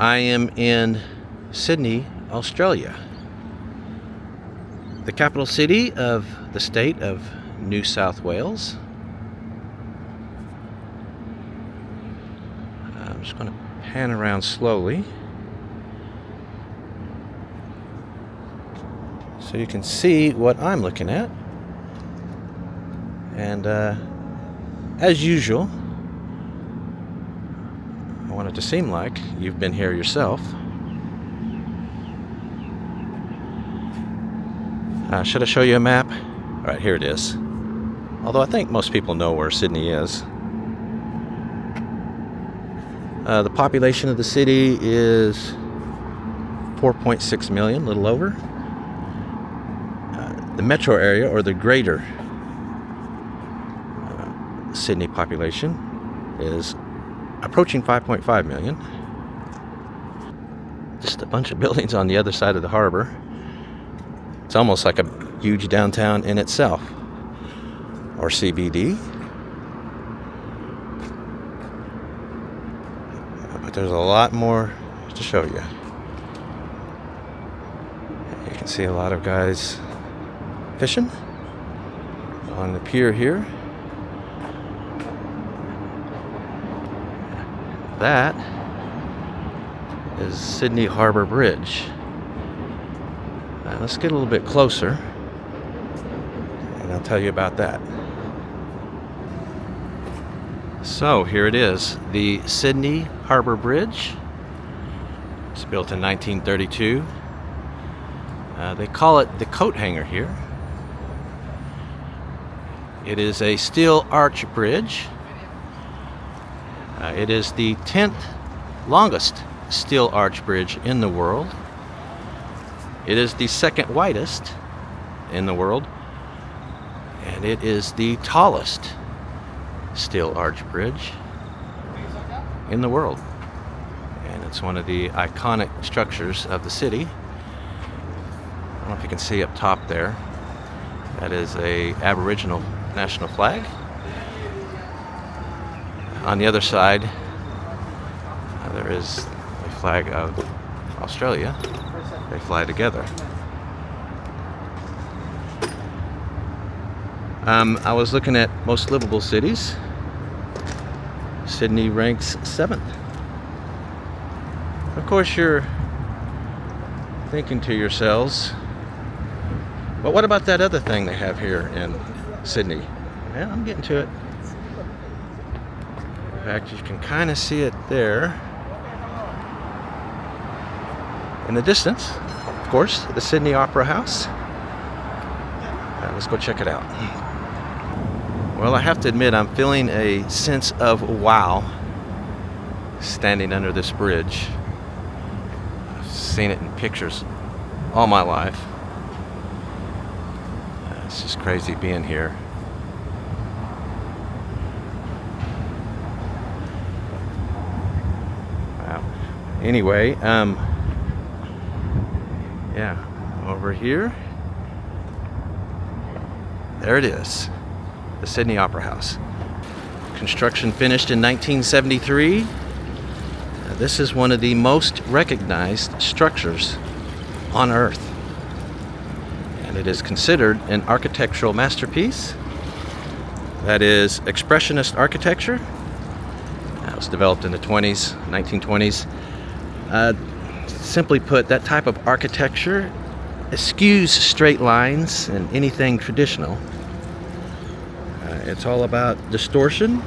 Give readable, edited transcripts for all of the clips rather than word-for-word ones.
I am in Sydney, Australia, the capital city of the state of New South Wales. I'm just going to pan around slowly so you can see what I'm looking at. And as usual, I want it to seem like you've been here yourself. Should I show you a map? All right, here it is. Although I think most people know where Sydney is. The population of the city is 4.6 million, a little over. The metro area, or the greater Sydney population, is approaching 5.5 million. Just a bunch of buildings on the other side of the harbor. It's almost like a huge downtown in itself, or CBD. But there's a lot more to show you. You can see a lot of guys fishing on the pier here. That is Sydney Harbour Bridge. Let's get a little bit closer and I'll tell you about that. So here it is, the Sydney Harbour Bridge. It's built in 1932. They call it the coat hanger here. It is a steel arch bridge. It is the 10th longest steel arch bridge in the world. It is the second widest in the world, and it is the tallest steel arch bridge in the world. And it's one of the iconic structures of the city. I don't know if you can see up top there. That is a Aboriginal national flag. On the other side, there is a flag of Australia. They fly together. I was looking at most livable cities. Sydney ranks 7th. Of course, you're thinking to yourselves, but what about that other thing they have here in Sydney? Yeah, I'm getting to it. In fact, you can kind of see it there in the distance. Of course, the Sydney Opera House. Let's go check it out. Well, I have to admit, I'm feeling a sense of wow standing under this bridge. I've seen it in pictures all my life. It's just crazy being here. Wow. Anyway, yeah, over here, there it is, the Sydney Opera House. Construction finished in 1973. This is one of the most recognized structures on Earth, and it is considered an architectural masterpiece. That is expressionist architecture. That was developed in the 1920s. Simply put, that type of architecture eschews straight lines and anything traditional. It's all about distortion,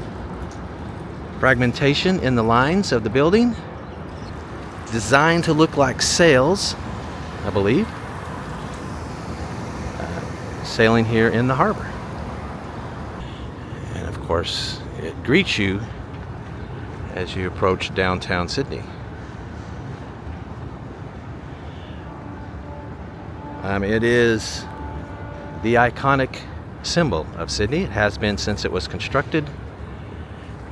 fragmentation in the lines of the building, designed to look like sails, I believe, sailing here in the harbor. And of course, it greets you as you approach downtown Sydney. It is the iconic symbol of Sydney. It has been since it was constructed.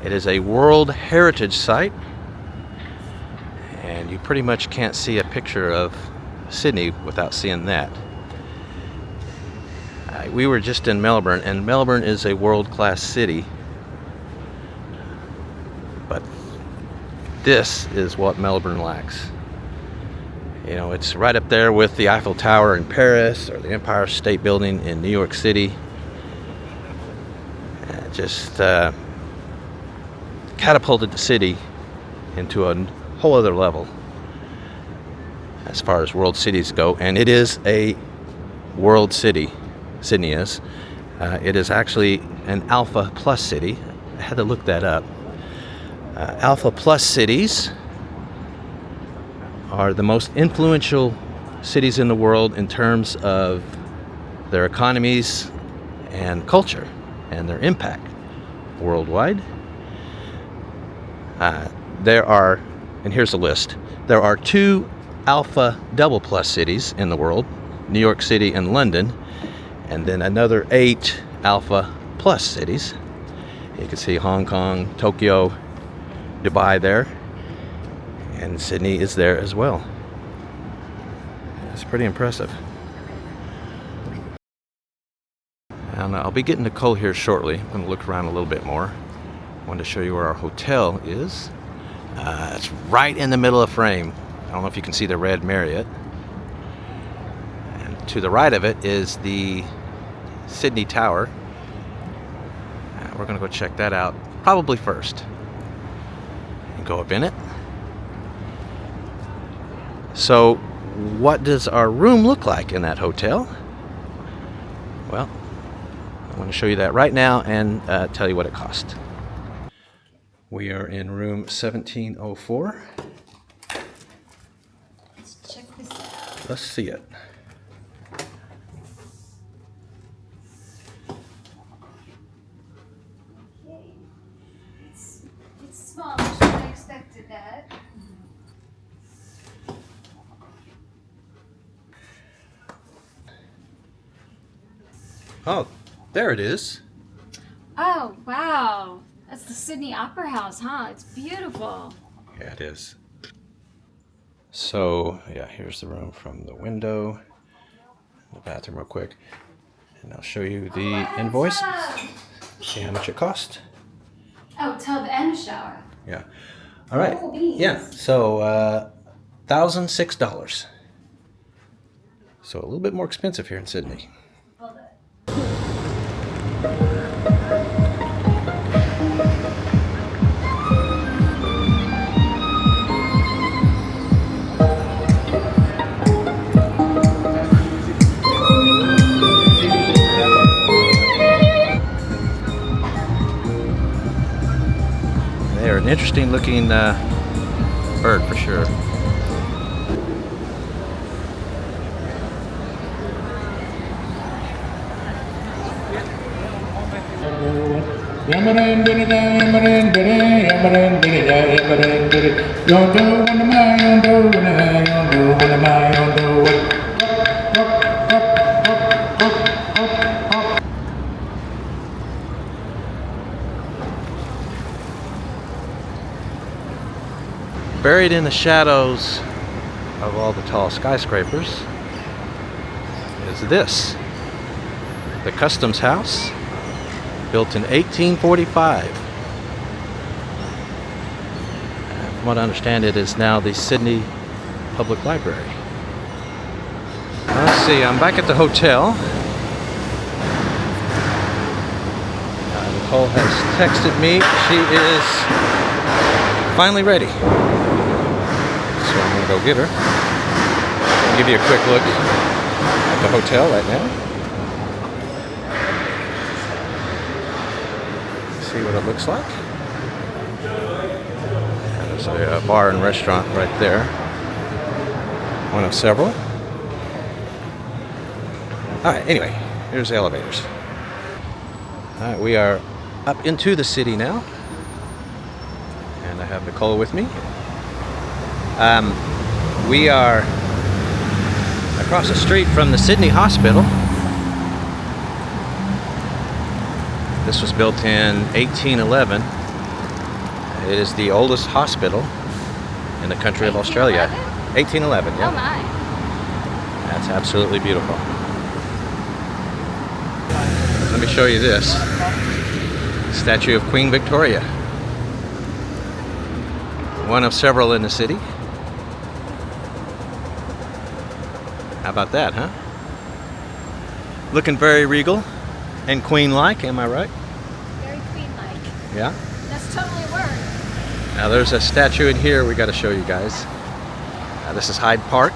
It is a World Heritage Site, and you pretty much can't see a picture of Sydney without seeing that. We were just in Melbourne, and Melbourne is a world-class city, but This is what Melbourne lacks. You know, it's right up there with the Eiffel Tower in Paris or the Empire State Building in New York City. Just catapulted the city into a whole other level as far as world cities go. And it is a world city. Sydney is. It is actually an Alpha Plus city. I had to look that up. Alpha Plus cities are the most influential cities in the world in terms of their economies and culture and their impact worldwide. There are, and here's a list, there are 2 Alpha Double Plus cities in the world, New York City and London, and then another 8 Alpha Plus cities. You can see Hong Kong, Tokyo, Dubai there, and Sydney is there as well. It's pretty impressive. And I'll be getting to Cole here shortly. I'm going to look around a little bit more. I wanted to show you where our hotel is. It's right in the middle of frame. I don't know if you can see the red Marriott. And to the right of it is the Sydney Tower. We're going to go check that out probably first. And go up in it. So, what does our room look like in that hotel? Well, I want to show you that right now and tell you what it cost. We are in room 1704. Let's check this out. Let's see it. Okay. It's small. I shouldn't have expected that. Oh, there it is. Oh, wow. That's the Sydney Opera House, huh? It's beautiful. Yeah, it is. So, yeah, here's the room from the window. The bathroom real quick. And I'll show you the invoices. See how much it cost. Oh, tub and a shower. Yeah. All right. Oh, beans. Yeah, so $1,006. So a little bit more expensive here in Sydney. Hold it. They're an interesting looking bird for sure. Buried in the shadows of all the tall skyscrapers is this, the Customs House, built in 1845. From what I understand, it is now the Sydney Public Library. Let's see, I'm back at the hotel. Nicole has texted me. She is finally ready. So I'm going to go get her. I'll give you a quick look at the hotel right now. See what it looks like. And there's a bar and restaurant right there. One of several. Alright, anyway, here's the elevators. Alright, we are up into the city now. And I have Nicole with me. We are across the street from the Sydney Hospital. This was built in 1811. It is the oldest hospital in the country of Australia. 1811, yeah. Oh my. That's absolutely beautiful. Let me show you this. Statue of Queen Victoria. One of several in the city. How about that, huh? Looking very regal and queen-like, am I right? Very queen-like. Yeah. That's totally work. Now there's a statue in here we got to show you guys. This is Hyde Park.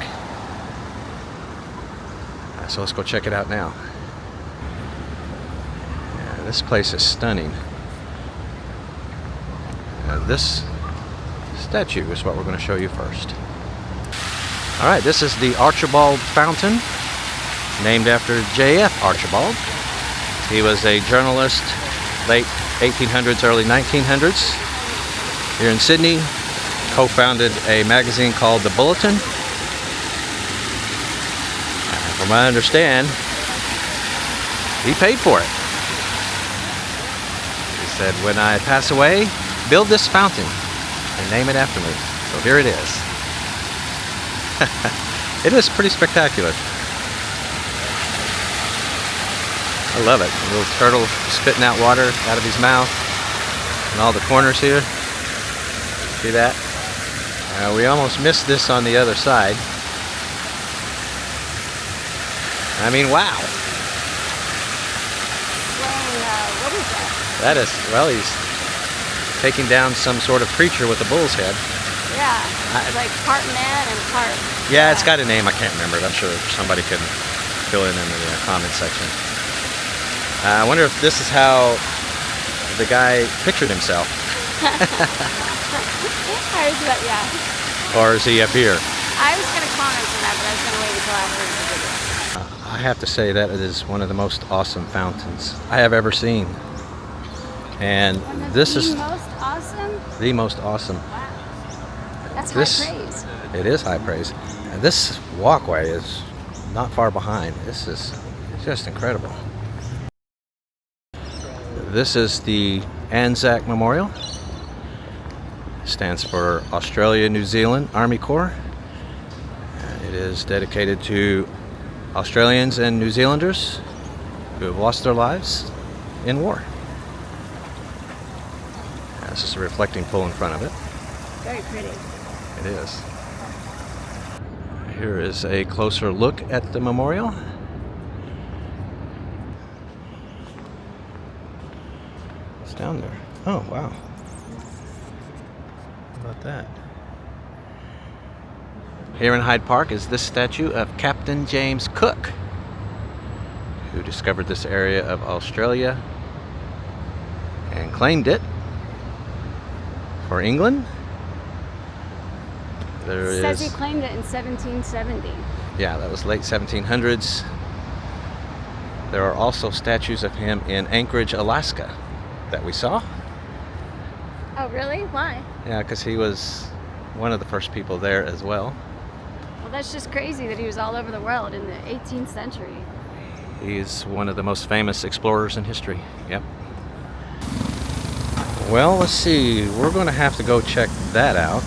So let's go check it out now. Yeah, this place is stunning. This statue is what we're going to show you first. All right, this is the Archibald Fountain, named after J.F. Archibald. He was a journalist, late 1800s, early 1900s, here in Sydney. Co-founded a magazine called The Bulletin. From what I understand, he paid for it. He said, when I pass away, build this fountain and name it after me. So here it is. It is pretty spectacular. I love it. A little turtle spitting out water out of his mouth and all the corners here. See that? We almost missed this on the other side. I mean, wow. What is that? That is, well, he's taking down some sort of creature with a bull's head. Yeah, it's like part man and part... Yeah, it's got a name. I can't remember it. I'm sure somebody can fill in the comment section. I wonder if this is how the guy pictured himself. Yeah. Or is he up here? I was going to comment on that, but I was going to wait until after the video. I have to say that it is one of the most awesome fountains I have ever seen. And this is the most awesome? The most awesome. Wow. That's high praise. It is high praise. And this walkway is not far behind. This is just incredible. This is the Anzac Memorial. Stands for Australia New Zealand Army Corps. And it is dedicated to Australians and New Zealanders who have lost their lives in war. This is a reflecting pool in front of it. Very pretty. It is. Here is a closer look at the memorial. It's down there. Oh, wow. How about that? Here in Hyde Park is this statue of Captain James Cook, who discovered this area of Australia and claimed it for England. It says he claimed it in 1770. Yeah, that was late 1700s. There are also statues of him in Anchorage, Alaska, that we saw. Oh, really? Why? Yeah, because he was one of the first people there as well. Well, that's just crazy that he was all over the world in the 18th century. He's one of the most famous explorers in history. Yep. Well, let's see. We're going to have to go check that out.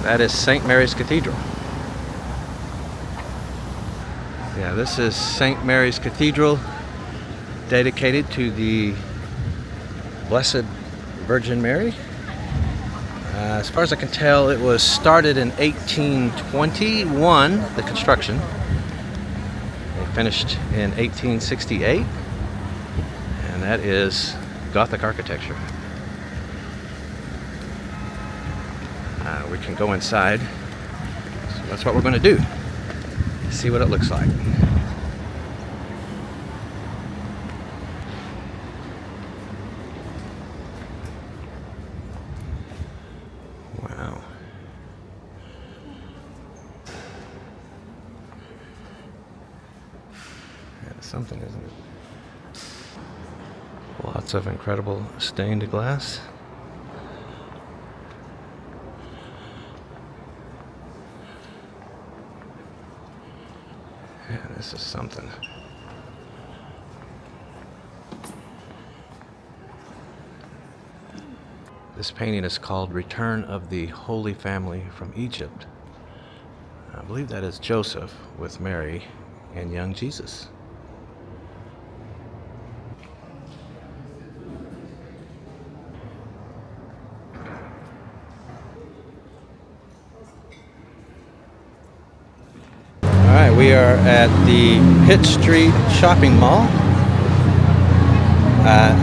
That is St. Mary's Cathedral. Yeah, this is St. Mary's Cathedral, dedicated to the Blessed Virgin Mary. As far as I can tell, it was started in 1821, the construction. It finished in 1868, and that is Gothic architecture. We can go inside, so that's what we're going to do. See what it looks like. Wow. That's something, isn't it? Lots of incredible stained glass. Yeah, this is something. This painting is called Return of the Holy Family from Egypt. I believe that is Joseph with Mary and young Jesus. right, we are at the Pitt Street Shopping Mall.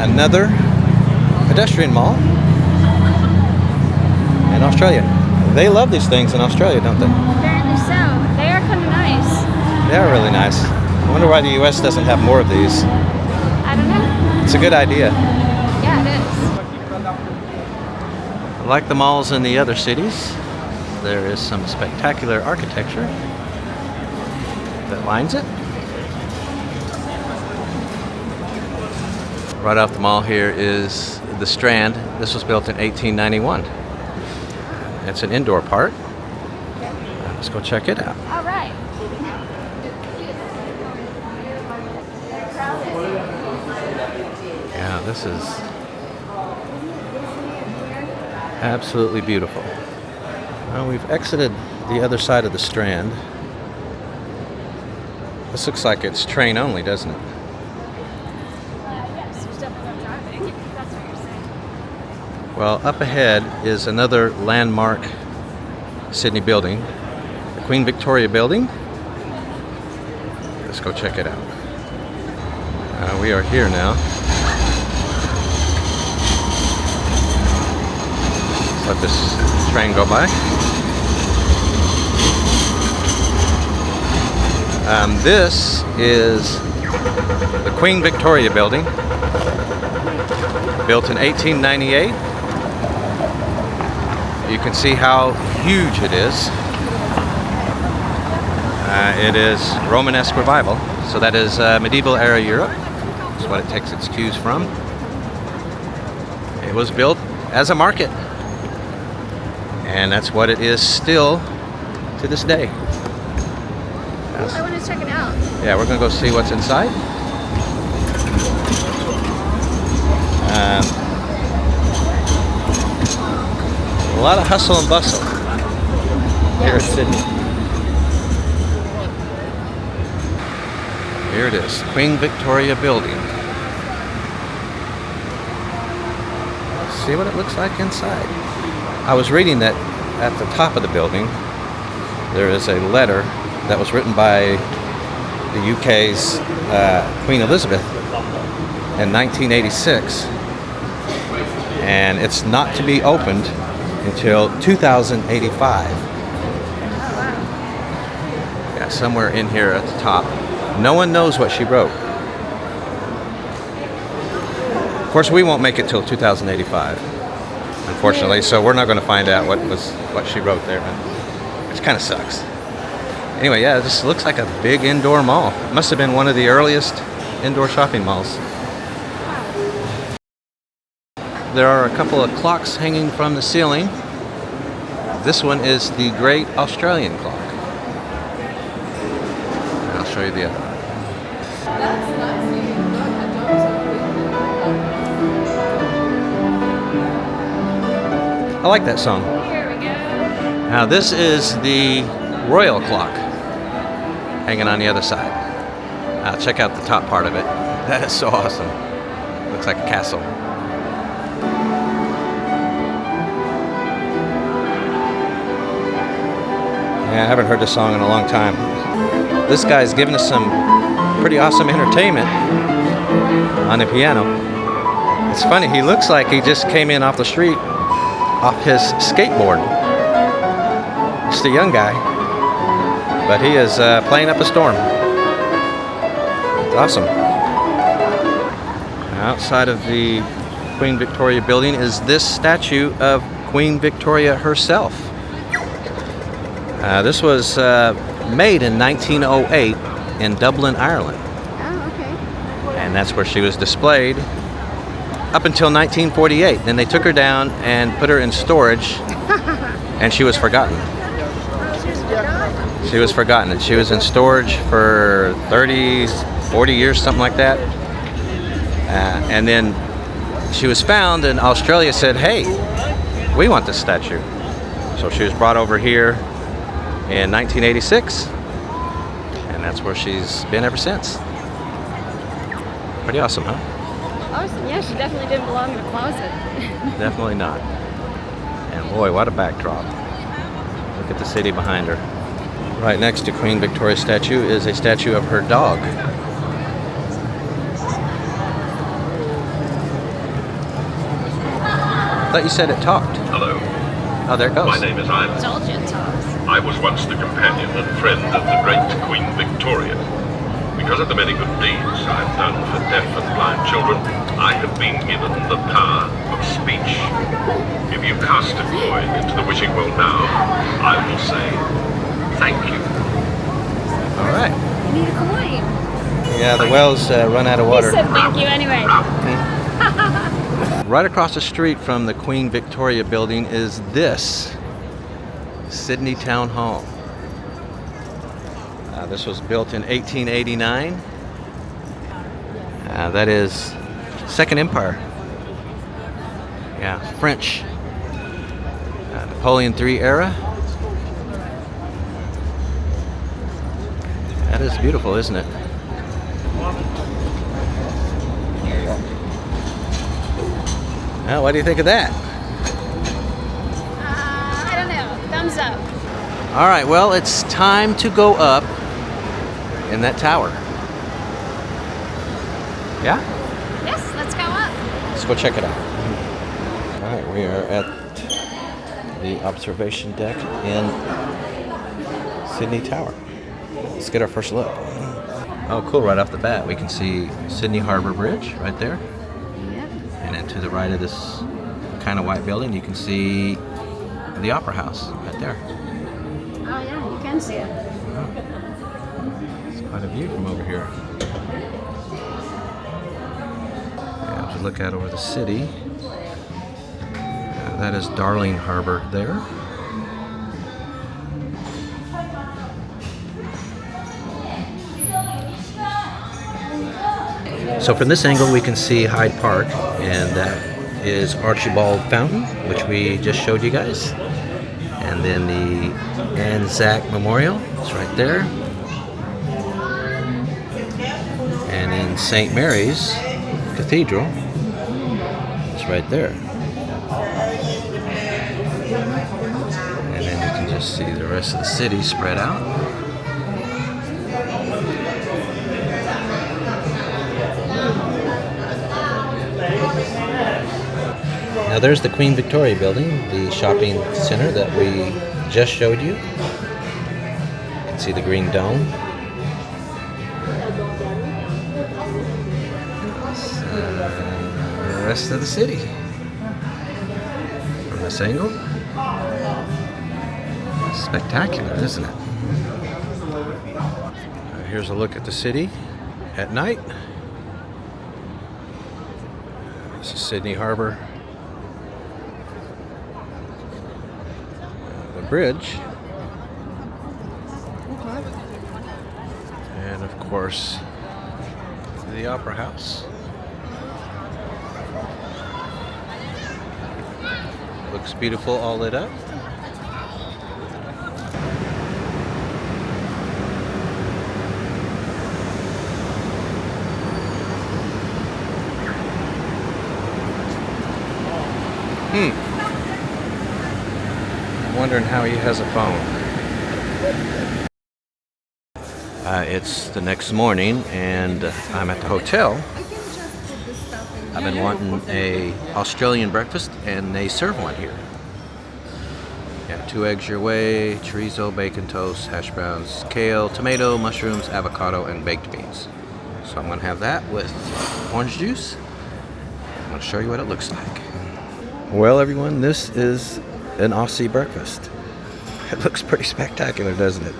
Another pedestrian mall in Australia. They love these things in Australia, don't they? Apparently so. They are kind of nice. They are really nice. I wonder why the U.S. doesn't have more of these. I don't know. It's a good idea. Yeah, it is. Like the malls in the other cities, there is some spectacular architecture that lines it. Right off the mall here is the Strand. This was built in 1891. It's an indoor part. Let's go check it out. All right. Yeah, this is absolutely beautiful. Well, we've exited the other side of the Strand. This looks like it's train only, doesn't it? Yes, there's definitely no driving. That's what you're saying. Well, up ahead is another landmark Sydney building, the Queen Victoria Building. Let's go check it out. We are here now. Let's let this train go by. This is the Queen Victoria Building, built in 1898. You can see how huge it is. It is Romanesque Revival, so that is medieval era Europe. That's what it takes its cues from. It was built as a market, and that's what it is still to this day. I want to check it out. Yeah, we're gonna go see what's inside. A lot of hustle and bustle here in Sydney. Here it is, Queen Victoria Building. Let's see what it looks like inside. I was reading that at the top of the building there is a letter that was written by the UK's Queen Elizabeth in 1986, and it's not to be opened until 2085. Yeah, somewhere in here at the top. No one knows what she wrote. Of course, we won't make it till 2085, unfortunately, so we're not going to find out what she wrote there, which kind of sucks. Anyway, yeah, this looks like a big indoor mall. It must have been one of the earliest indoor shopping malls. There are a couple of clocks hanging from the ceiling. This one is the Great Australian Clock. I'll show you the other one. I like that song. Here we go. Now this is the Royal Clock, hanging on the other side. Check out the top part of it. That is so awesome. Looks like a castle. Yeah, I haven't heard this song in a long time. This guy's giving us some pretty awesome entertainment on the piano. It's funny, he looks like he just came in off the street, off his skateboard. Just a young guy. But he is playing up a storm. It's awesome. Outside of the Queen Victoria Building is this statue of Queen Victoria herself. This was made in 1908 in Dublin, Ireland. Oh, okay. And that's where she was displayed up until 1948. Then they took her down and put her in storage, and she was forgotten. She was forgotten, and she was in storage for 30, 40 years, something like that. And then she was found, and Australia said, hey, we want this statue. So she was brought over here in 1986, and that's where she's been ever since. Pretty awesome, huh? Awesome. Yeah, she definitely didn't belong in a closet. Definitely not. And boy, what a backdrop. Look at the city behind her. Right next to Queen Victoria's statue is a statue of her dog. I thought you said it talked. Hello. Oh, there it goes. My name is Ivan. Told you it talks. I was once the companion and friend of the great Queen Victoria. Because of the many good deeds I've done for deaf and blind children, I have been given the power of speech. If you cast a coin into the wishing well now, I will say, thank you. All right. You need a coin. Yeah, the wells run out of He water. said thank you anyway. Right across the street from the Queen Victoria building is this Sydney Town Hall. This was built in 1889. That is Second Empire. Yeah, French. Napoleon III era. That is beautiful, isn't it? Well, what do you think of that? I don't know. Thumbs up. All right, well, it's time to go up in that tower. Yeah? Yes, let's go up. Let's go check it out. All right, we are at the observation deck in Sydney Tower. Let's get our first look. Oh, cool, right off the bat, we can see Sydney Harbor Bridge right there. Yep. And then to the right of this kind of white building, you can see the Opera House right there. Oh yeah, you can see it. It's quite a view from over here. Yeah, to look out over the city. That is Darling Harbor there. So from this angle we can see Hyde Park, and that is Archibald Fountain, which we just showed you guys. And then the Anzac Memorial, it's right there. And then St. Mary's Cathedral, it's right there. And then you can just see the rest of the city spread out. Now there's the Queen Victoria building, the shopping center that we just showed you. You can see the green dome. The rest of the city from this angle. Spectacular, isn't it? Here's a look at the city at night. This is Sydney Harbor. The bridge. And of course, the Opera House. Looks beautiful, all lit up. I'm wondering how he has a phone. It's the next morning, and I'm at the hotel. I've been wanting a Australian breakfast, and they serve one here. Yeah, 2 eggs your way, chorizo, bacon toast, hash browns, kale, tomato, mushrooms, avocado, and baked beans. So I'm gonna have that with orange juice. I'm gonna show you what it looks like. Well, everyone, this is an Aussie breakfast. It looks pretty spectacular, doesn't it?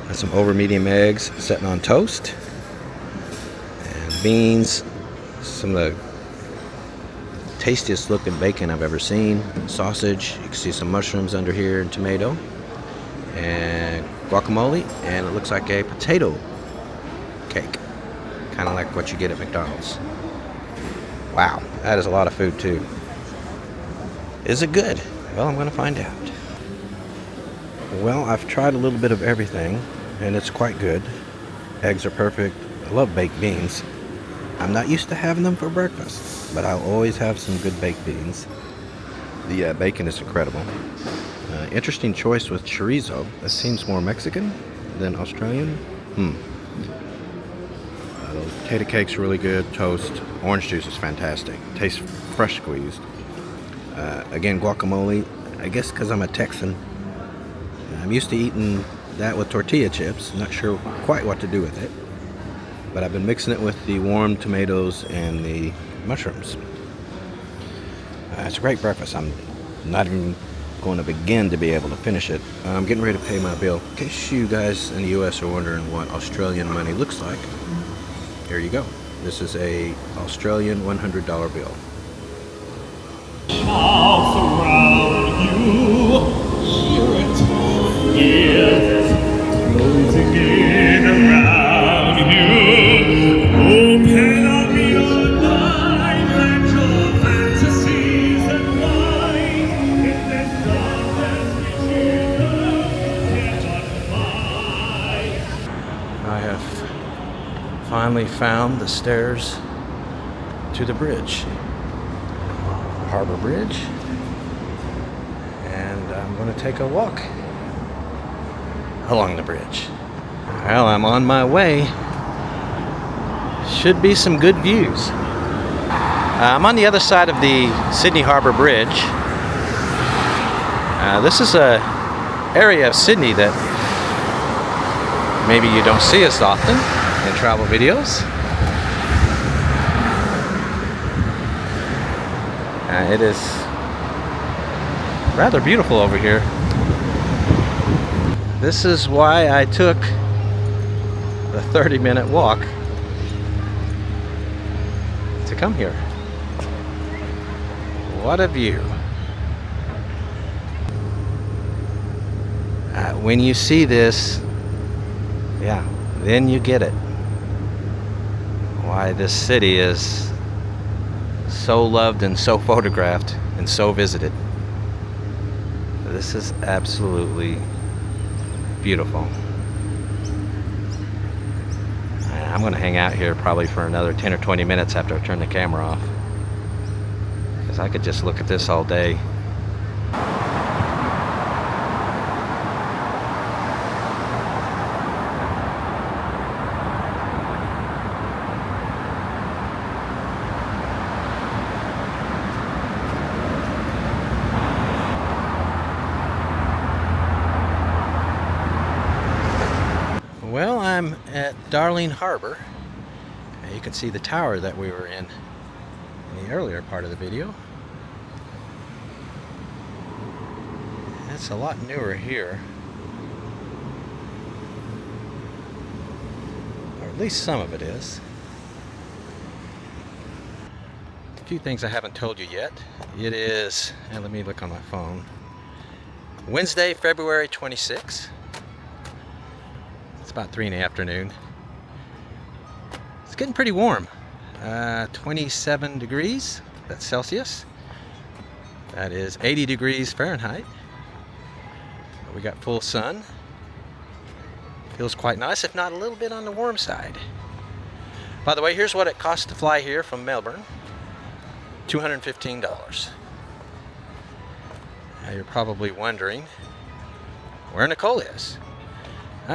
Got some over medium eggs sitting on toast, and beans, some of the tastiest looking bacon I've ever seen, sausage, you can see some mushrooms under here, and tomato, and guacamole, and it looks like a potato cake, kind of like what you get at McDonald's. Wow, that is a lot of food too. Is it good? Well, I'm going to find out. Well, I've tried a little bit of everything, and it's quite good. Eggs are perfect. I love baked beans. I'm not used to having them for breakfast, but I'll always have some good baked beans. The bacon is incredible. Interesting choice with chorizo. This seems more Mexican than Australian. Those potato cakes are really good. Toast. Orange juice is fantastic. Tastes fresh squeezed. Again, guacamole. I guess because I'm a Texan, I'm used to eating that with tortilla chips. Not sure quite what to do with it. But I've been mixing it with the warm tomatoes and the mushrooms. It's a great breakfast. I'm not even going to begin to be able to finish it. I'm getting ready to pay my bill. In case you guys in the US are wondering what Australian money looks like, here you go. This is a Australian $100 bill. Shall surround you, hear it, yes, closing in around you. Open up your mind, let your fantasies unwind in this darkness which you cannot find. I have finally found the stairs to the bridge. Harbor Bridge, and I'm going to take a walk along the bridge. Well, I'm on my way. Should be some good views. I'm on the other side of the Sydney Harbor Bridge. This is a area of Sydney that maybe you don't see as often in travel videos. It is rather beautiful over here. This is why I took the 30-minute walk to come here. What a view. When you see this, yeah, then you get it. Why this city is so loved and so photographed and so visited. This is absolutely beautiful. I'm going to hang out here probably for another 10 or 20 minutes after I turn the camera off, because I could just look at this all day. Well, I'm at Darling Harbor. You can see the tower that we were in the earlier part of the video. It's a lot newer here, or at least some of it is. A few things I haven't told you yet. It is, and let me look on my phone, Wednesday, February 26th. It's about 3 in the afternoon. It's getting pretty warm. 27 degrees, that's Celsius. That is 80 degrees Fahrenheit. We got full sun. Feels quite nice, if not a little bit on the warm side. By the way, here's what it costs to fly here from Melbourne. $215. Now you're probably wondering where Nicole is.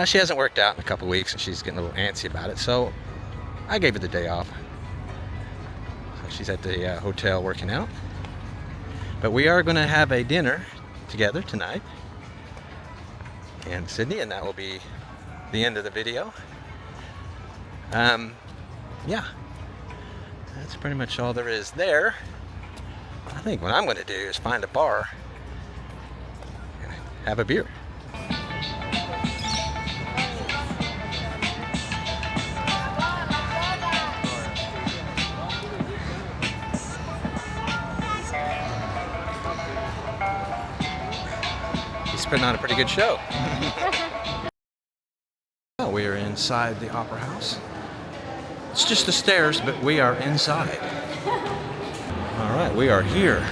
She hasn't worked out in a couple weeks and she's getting a little antsy about it, so I gave her the day off. So she's at the hotel working out. But we are going to have a dinner together tonight in Sydney, and that will be the end of the video. Yeah, that's pretty much all there is there. I think what I'm going to do is find a bar and have a beer. He's putting on a pretty good show. Well, we are inside the Opera House. It's just the stairs, but we are inside. All right, we are here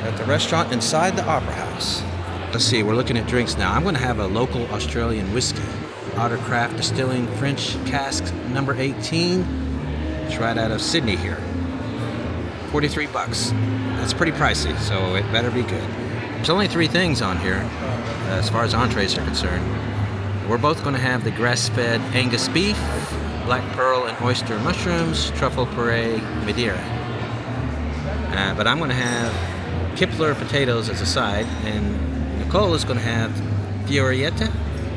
at the restaurant inside the Opera House. Let's see, we're looking at drinks now. I'm going to have a local Australian whiskey, Ottercraft Distilling French Cask number 18. It's right out of Sydney here. $43. That's pretty pricey, so it better be good. There's only 3 things on here as far as entrees are concerned. We're both going to have the grass-fed Angus beef, black pearl and oyster mushrooms, truffle puree, Madeira. But I'm going to have Kipler potatoes as a side, and Nicole is going to have Fioretta.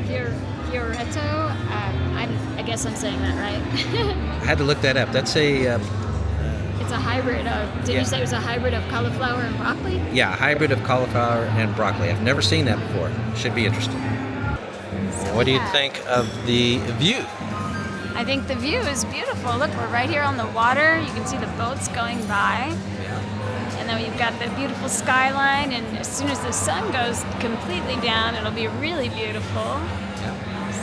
Fioretto. I guess I'm saying that right. I had to look that up. That's a It's a hybrid of. Did Yeah. you say it was a hybrid of cauliflower and broccoli? a hybrid of cauliflower and broccoli. I've never seen that before. Should be interesting. What do you think of the view? I think the view is beautiful. Look, we're right here on the water. You can see the boats going by. And then we've got the beautiful skyline, and as soon as the sun goes completely down, it'll be really beautiful.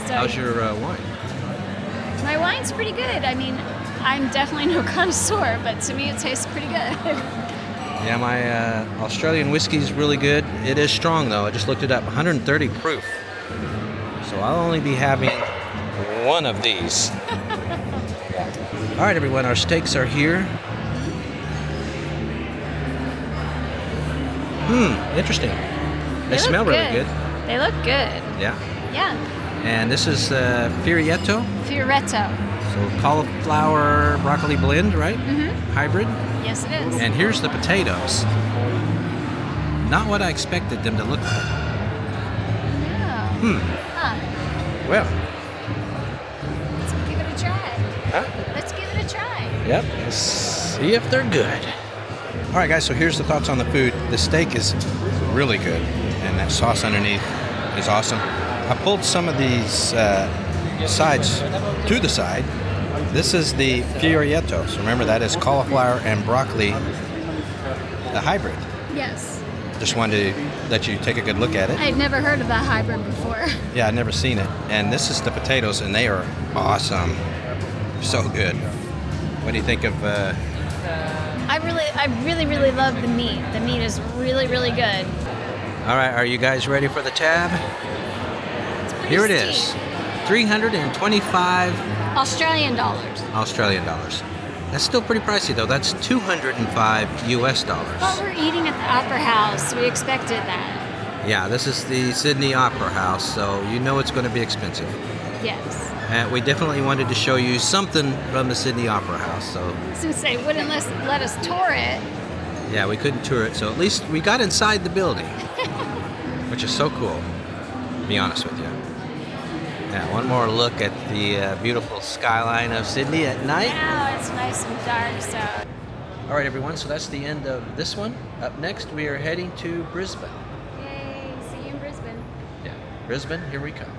So How's your wine? my wine's pretty good. I mean, I'm definitely no connoisseur, but to me it tastes pretty good. Yeah, my Australian whiskey's really good. It is strong though. I just looked it up, 130 proof. So I'll only be having one of these. All right, everyone, our steaks are here. Interesting. They smell look really good. They look good. Yeah. Yeah. And this is Fiorietto, Fioretto. so cauliflower broccoli blend, right? Hybrid. Yes, it is. And here's the potatoes. Not what I expected them to look like. Yeah. Huh. Well, Let's give it a try. huh? Let's give it a try. Yep. Let's see if they're good. All right, guys. So here's the thoughts on the food. The steak is really good, and that sauce underneath is awesome. I pulled some of these sides to the side. This is the Fiorietto. So remember, that is cauliflower and broccoli, the hybrid. Yes. Just wanted to let you take a good look at it. I've never heard of that hybrid before. Yeah, I've never seen it. And this is the potatoes, and they are awesome. So good. What do you think of? I really love the meat. The meat is really good. All right, are you guys ready for the tab? Here it is, steep. 325 Australian dollars. Australian dollars. That's still pretty pricey though. That's 205 US dollars. But we're eating at the Opera House. We expected that. Yeah, this is the Sydney Opera House, so you know it's going to be expensive. Yes. We definitely wanted to show you something from the Sydney Opera House, so Since they wouldn't let us tour it. yeah, we couldn't tour it, so at least we got inside the building, which is so cool, to be honest with you. Yeah, one more look at the beautiful skyline of Sydney at night. Now it's nice and dark, so. All right, everyone, so that's the end of this one. Up next, we are heading to Brisbane. Yay, see you in Brisbane. Yeah, Brisbane, here we come.